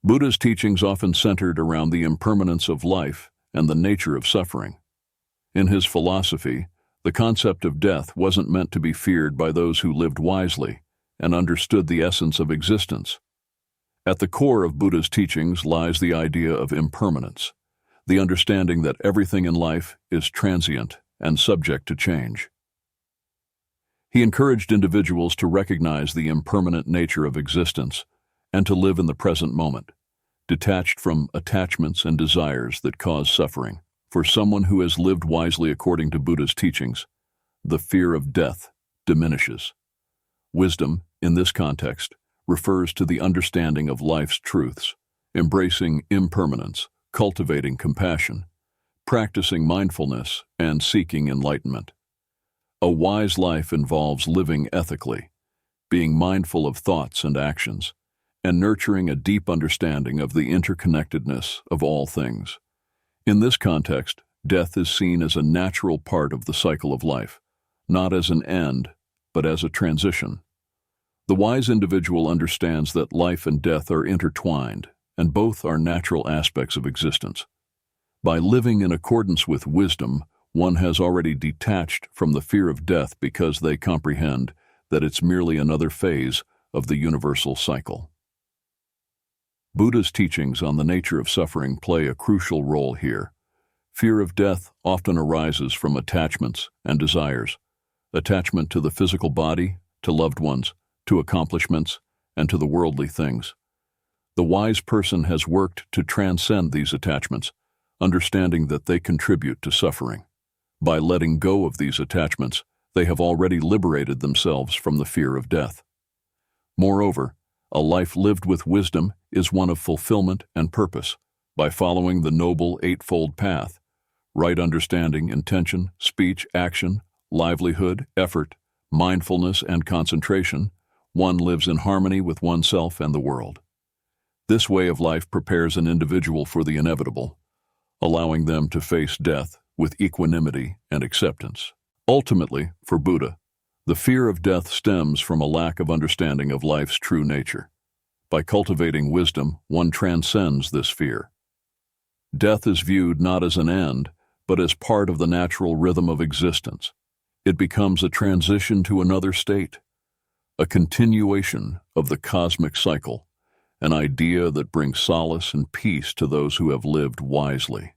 Buddha's teachings often centered around the impermanence of life and the nature of suffering. In his philosophy, the concept of death wasn't meant to be feared by those who lived wisely and understood the essence of existence. At the core of Buddha's teachings lies the idea of impermanence, the understanding that everything in life is transient and subject to change. He encouraged individuals to recognize the impermanent nature of existence and to live in the present moment, detached from attachments and desires that cause suffering. For someone who has lived wisely according to Buddha's teachings, the fear of death diminishes. Wisdom, in this context, refers to the understanding of life's truths, embracing impermanence, cultivating compassion, practicing mindfulness, and seeking enlightenment. A wise life involves living ethically, being mindful of thoughts and actions, and nurturing a deep understanding of the interconnectedness of all things. In this context, death is seen as a natural part of the cycle of life, not as an end, but as a transition. The wise individual understands that life and death are intertwined, and both are natural aspects of existence. By living in accordance with wisdom, one has already detached from the fear of death because they comprehend that it's merely another phase of the universal cycle. Buddha's teachings on the nature of suffering play a crucial role here. Fear of death often arises from attachments and desires, attachment to the physical body, to loved ones, to accomplishments, and to the worldly things. The wise person has worked to transcend these attachments, understanding that they contribute to suffering. By letting go of these attachments, they have already liberated themselves from the fear of death. Moreover, a life lived with wisdom is one of fulfillment and purpose. By following the noble eightfold path, right understanding, intention, speech, action, livelihood, effort, mindfulness, and concentration, one lives in harmony with oneself and the world. This way of life prepares an individual for the inevitable, allowing them to face death with equanimity and acceptance. Ultimately, for Buddha, the fear of death stems from a lack of understanding of life's true nature. By cultivating wisdom, one transcends this fear. Death is viewed not as an end, but as part of the natural rhythm of existence. It becomes a transition to another state, a continuation of the cosmic cycle, an idea that brings solace and peace to those who have lived wisely.